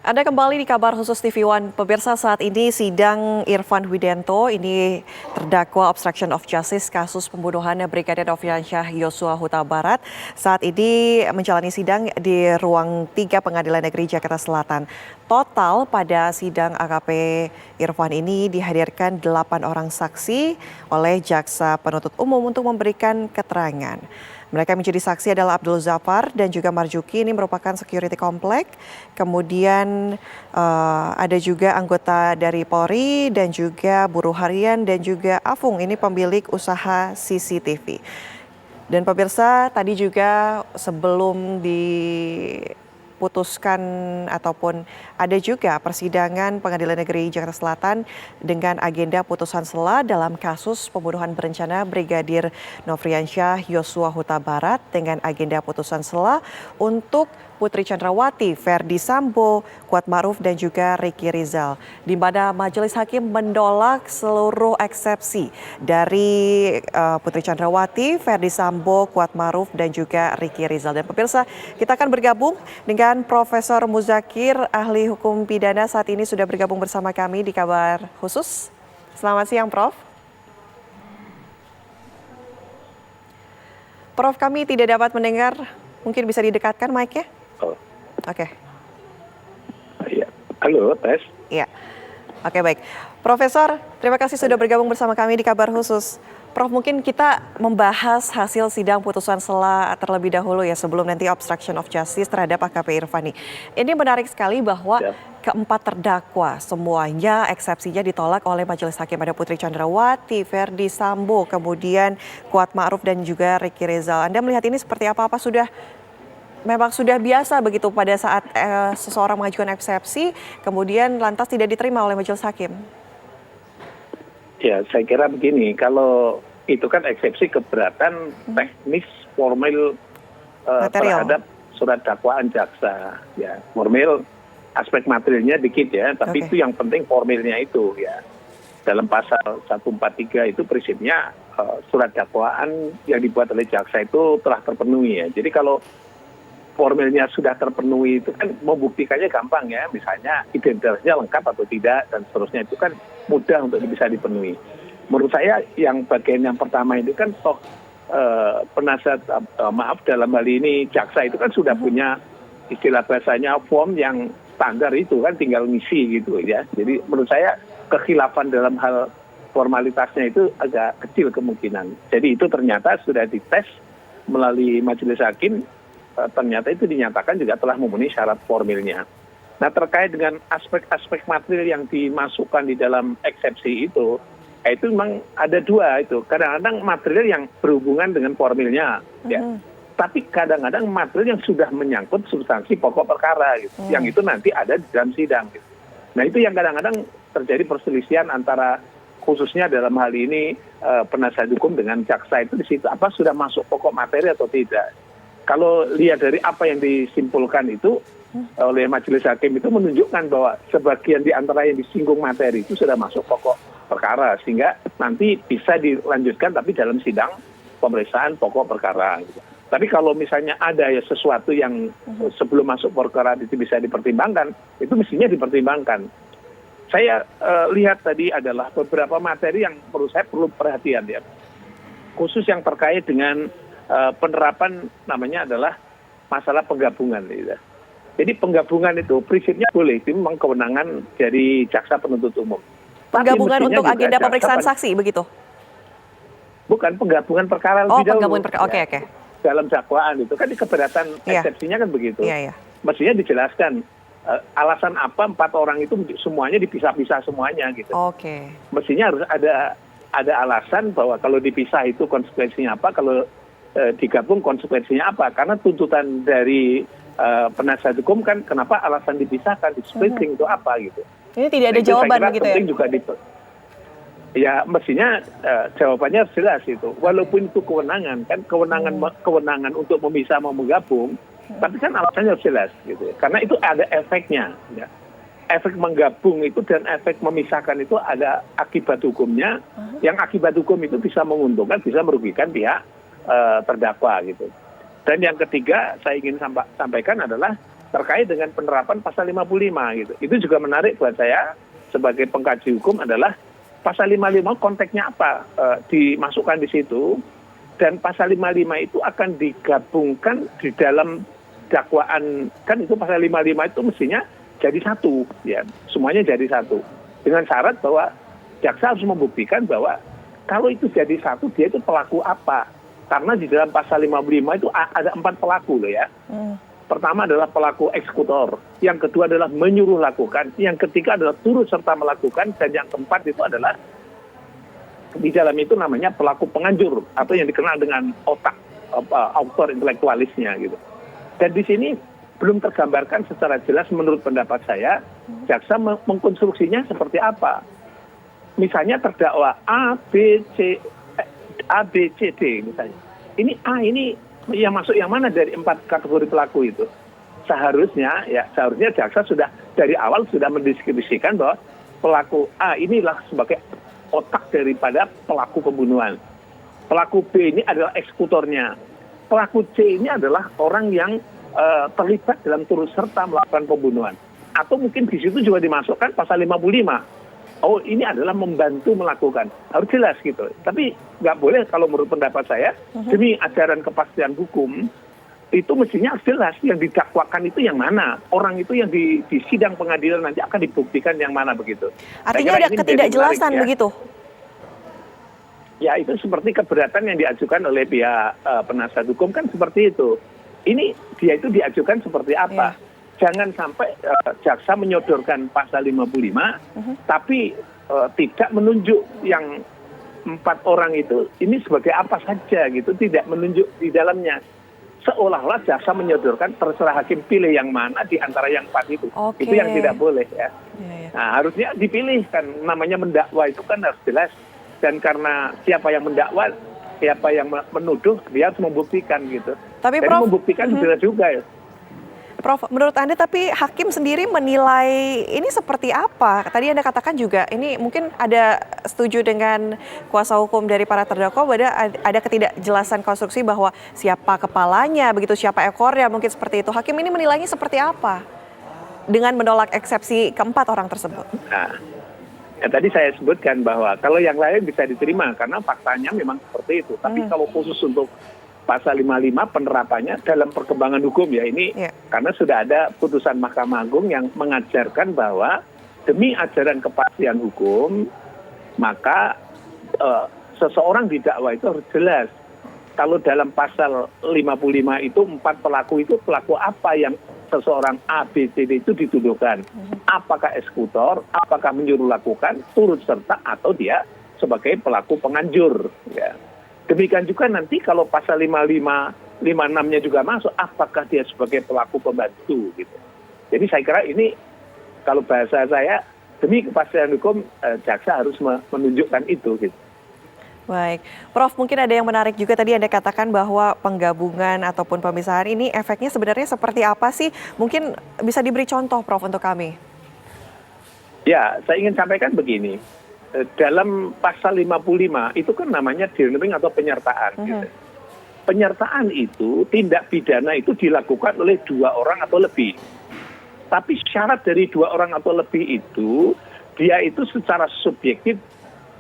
Anda kembali di kabar khusus TV One. Pemirsa, saat ini sidang Irfan Widianto, ini terdakwa obstruction of justice kasus pembunuhan Brigadir Nofriansyah Yosua Huta Barat. Saat ini menjalani sidang di ruang 3 Pengadilan Negeri Jakarta Selatan. Total pada sidang AKP Irfan ini dihadirkan 8 orang saksi oleh jaksa penuntut umum untuk memberikan keterangan. Mereka menjadi saksi adalah Abdul Zafar dan juga Marjuki, ini merupakan security komplek. Kemudian ada juga anggota dari Polri dan juga buruh harian dan juga Afung, ini pemilik usaha CCTV. Dan pemirsa, tadi juga sebelum diputuskan ataupun ada juga persidangan Pengadilan Negeri Jakarta Selatan dengan agenda putusan sela dalam kasus pembunuhan berencana Brigadir Nofriansyah Yosua Huta Barat dengan agenda putusan sela untuk Putri Chandrawati, Ferdi Sambo, Kuat Ma'ruf dan juga Ricky Rizal, di mana majelis hakim menolak seluruh eksepsi dari Putri Chandrawati, Ferdi Sambo, Kuat Ma'ruf dan juga Ricky Rizal. Dan pemirsa, kita akan bergabung dengan Profesor Muzakir, ahli hukum pidana, saat ini sudah bergabung bersama kami di kabar khusus. Selamat siang, Prof. Prof, kami tidak dapat mendengar. Mungkin bisa didekatkan mic-nya? Oke. Ya. Halo, tes. Iya. Oke, baik. Profesor, terima kasih sudah bergabung bersama kami di kabar khusus. Prof, mungkin kita membahas hasil sidang putusan sela terlebih dahulu ya, sebelum nanti obstruction of justice terhadap AKP Irfan. Ini menarik sekali bahwa keempat terdakwa semuanya eksepsinya ditolak oleh majelis hakim. Ada Putri Chandrawati, Ferdi Sambo, kemudian Kuat Ma'ruf dan juga Ricky Rizal. Anda melihat ini seperti apa? Apa memang sudah biasa begitu pada saat seseorang mengajukan eksepsi, kemudian lantas tidak diterima oleh majelis hakim? Ya, saya kira begini, kalau itu kan eksepsi keberatan teknis formil terhadap surat dakwaan jaksa. Ya, formil aspek materialnya dikit ya, tapi itu yang penting formilnya itu ya. Dalam pasal 143 itu prinsipnya surat dakwaan yang dibuat oleh jaksa itu telah terpenuhi ya. Jadi kalau formilnya sudah terpenuhi itu kan membuktikannya gampang ya, misalnya identitasnya lengkap atau tidak dan seterusnya, itu kan mudah untuk bisa dipenuhi. Menurut saya yang bagian yang pertama itu kan penasihat dalam hal ini jaksa itu kan sudah punya istilah bahasanya form yang standar, itu kan tinggal ngisi gitu ya. Jadi menurut saya kekhilafan dalam hal formalitasnya itu agak kecil kemungkinan. Jadi itu ternyata sudah dites melalui majelis hakim, ternyata itu dinyatakan juga telah memenuhi syarat formilnya. Nah, terkait dengan aspek-aspek material yang dimasukkan di dalam eksepsi itu memang ada dua itu. Kadang-kadang material yang berhubungan dengan formilnya, ya. Tapi kadang-kadang material yang sudah menyangkut substansi pokok perkara, gitu. Yang itu nanti ada di dalam sidang. Gitu. Nah, itu yang kadang-kadang terjadi perselisihan antara khususnya dalam hal ini penasihat hukum dengan jaksa itu di situ. Apa sudah masuk pokok materi atau tidak? Kalau lihat dari apa yang disimpulkan itu oleh majelis hakim itu menunjukkan bahwa sebagian di antara yang disinggung materi itu sudah masuk pokok perkara, sehingga nanti bisa dilanjutkan tapi dalam sidang pemeriksaan pokok perkara. Gitu. Tapi kalau misalnya ada ya sesuatu yang sebelum masuk perkara itu bisa dipertimbangkan, itu mestinya dipertimbangkan. Saya lihat tadi adalah beberapa materi yang menurut saya perlu perhatian ya, khusus yang terkait dengan penerapan namanya adalah masalah penggabungan. Gitu. Jadi penggabungan itu prinsipnya boleh, itu memang kewenangan dari jaksa penuntut umum. Penggabungan untuk agenda pemeriksaan saksi, begitu? Bukan, penggabungan perkara lebih dahulu. Oke. Dalam dakwaan itu kan di keberatan eksepsinya kan begitu. Mestinya dijelaskan alasan apa 4 orang itu semuanya dipisah-pisah semuanya gitu. Mestinya harus ada alasan bahwa kalau dipisah itu konsekuensinya apa, kalau digabung konsekuensinya apa, karena tuntutan dari penasihat hukum kan kenapa alasan dipisahkan, di splitting itu apa gitu. Ini tidak ada jawaban begitu ya? Juga ya mestinya jawabannya jelas itu, walaupun itu kewenangan kan, kewenangan untuk memisah mau menggabung, tapi kan alasannya harus jelas gitu, karena itu ada efeknya ya. Efek menggabung itu dan efek memisahkan itu ada akibat hukumnya, yang akibat hukum itu bisa menguntungkan, bisa merugikan pihak terdakwa gitu. Dan yang ketiga saya ingin sampaikan adalah terkait dengan penerapan pasal 55 gitu. Itu juga menarik buat saya sebagai pengkaji hukum adalah pasal 55 konteksnya apa dimasukkan di situ, dan pasal 55 itu akan digabungkan di dalam dakwaan, kan itu pasal 55 itu mestinya jadi satu, ya semuanya jadi satu, dengan syarat bahwa jaksa harus membuktikan bahwa kalau itu jadi satu dia itu pelaku apa, karena di dalam pasal 55 itu ada 4 pelaku loh ya. Pertama adalah pelaku eksekutor, yang kedua adalah menyuruh lakukan, yang ketiga adalah turut serta melakukan, dan yang keempat itu adalah di dalam itu namanya pelaku penganjur atau yang dikenal dengan otak, autor intelektualisnya gitu. Dan di sini belum tergambarkan secara jelas menurut pendapat saya, jaksa mengkonstruksinya seperti apa. Misalnya terdakwa A, B, C, D misalnya. Ini A ini yang masuk yang mana dari 4 kategori pelaku itu? Seharusnya jaksa sudah dari awal sudah mendeskripsikan bahwa pelaku A inilah sebagai otak daripada pelaku pembunuhan. Pelaku B ini adalah eksekutornya. Pelaku C ini adalah orang yang terlibat dalam turut serta melakukan pembunuhan. Atau mungkin di situ juga dimasukkan pasal 55. Oh, ini adalah membantu melakukan. Harus jelas gitu. Tapi nggak boleh kalau menurut pendapat saya, demi ajaran kepastian hukum, itu mestinya harus jelas yang didakwakan itu yang mana. Orang itu yang di sidang pengadilan nanti akan dibuktikan yang mana begitu. Artinya ada ketidakjelasan begitu? Ya, itu seperti keberatan yang diajukan oleh pihak penasihat hukum kan seperti itu. Ini dia itu diajukan seperti apa? Yeah. Jangan sampai jaksa menyodorkan pasal 55, tapi tidak menunjuk yang 4 orang itu ini sebagai apa saja gitu, tidak menunjuk di dalamnya. Seolah-olah jaksa menyodorkan terserah hakim pilih yang mana di antara yang 4 itu. Okay. Itu yang tidak boleh ya. Nah, harusnya dipilih kan, namanya mendakwa itu kan harus jelas. Dan karena siapa yang mendakwa, siapa yang menuduh, dia harus membuktikan gitu. Tapi jadi Prof, membuktikan jelas juga ya. Prof, menurut Anda tapi hakim sendiri menilai ini seperti apa? Tadi Anda katakan juga ini mungkin ada setuju dengan kuasa hukum dari para terdakwa bahwa ada ketidakjelasan konstruksi bahwa siapa kepalanya, begitu siapa ekornya, mungkin seperti itu. Hakim ini menilainya seperti apa dengan menolak eksepsi keempat orang tersebut? Nah, ya tadi saya sebutkan bahwa kalau yang lain bisa diterima karena faktanya memang seperti itu. Tapi kalau khusus untuk pasal 55 penerapannya dalam perkembangan hukum ya ini karena sudah ada putusan Mahkamah Agung yang mengajarkan bahwa demi ajaran kepastian hukum maka seseorang didakwa itu harus jelas. Kalau dalam pasal 55 itu 4 pelaku itu pelaku apa yang seseorang A, B, C, D itu dituduhkan. Apakah eksekutor, apakah menyuruh lakukan, turut serta atau dia sebagai pelaku penganjur ya. Demikian juga nanti kalau pasal 55, 56-nya juga masuk, apakah dia sebagai pelaku pembantu gitu. Jadi saya kira ini kalau bahasa saya demi kepastian hukum jaksa harus menunjukkan itu gitu. Baik, Prof, mungkin ada yang menarik juga tadi Anda katakan bahwa penggabungan ataupun pemisahan ini efeknya sebenarnya seperti apa sih? Mungkin bisa diberi contoh Prof untuk kami. Ya, saya ingin sampaikan begini. Dalam pasal 55 itu kan namanya dearnering atau penyertaan. Gitu. Penyertaan itu, tindak pidana itu dilakukan oleh 2 orang atau lebih. Tapi syarat dari 2 orang atau lebih itu, dia itu secara subjektif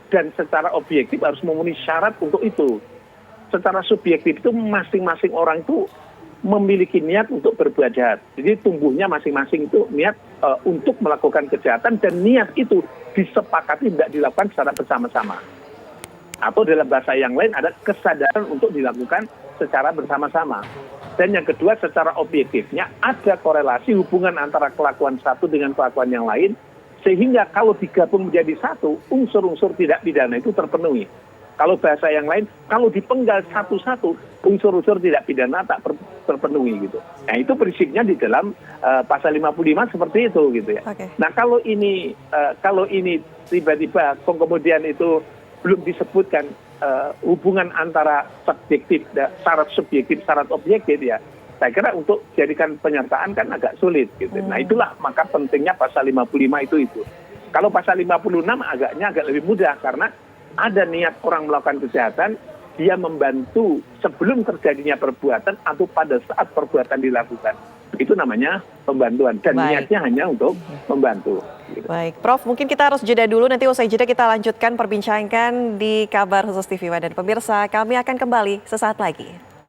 dan secara objektif harus memenuhi syarat untuk itu. Secara subjektif itu masing-masing orang itu memiliki niat untuk berbuat jahat. Jadi tumbuhnya masing-masing itu niat untuk melakukan kejahatan dan niat itu disepakati tidak dilakukan secara bersama-sama. Atau dalam bahasa yang lain ada kesadaran untuk dilakukan secara bersama-sama. Dan yang kedua secara objektifnya ada korelasi hubungan antara kelakuan satu dengan kelakuan yang lain sehingga kalau digabung menjadi satu unsur-unsur tidak pidana itu terpenuhi. Kalau bahasa yang lain, kalau dipenggal satu-satu, unsur-unsur tidak pidana tak terpenuhi gitu. Nah itu prinsipnya di dalam pasal 55 seperti itu gitu ya. Okay. Nah kalau ini tiba-tiba kemudian itu belum disebutkan hubungan antara subjektif, syarat subjektif, syarat objektif ya. Saya kira untuk jadikan penyertaan kan agak sulit gitu. Nah itulah maka pentingnya pasal 55 itu. Kalau pasal 56 agak lebih mudah karena ada niat orang melakukan kejahatan, dia membantu sebelum terjadinya perbuatan atau pada saat perbuatan dilakukan. itu namanya pembantuan dan niatnya hanya untuk membantu. Baik, Prof, mungkin kita harus jeda dulu, nanti usai jeda kita lanjutkan perbincangan di Kabar Khusus TV One. Dan pemirsa, kami akan kembali sesaat lagi.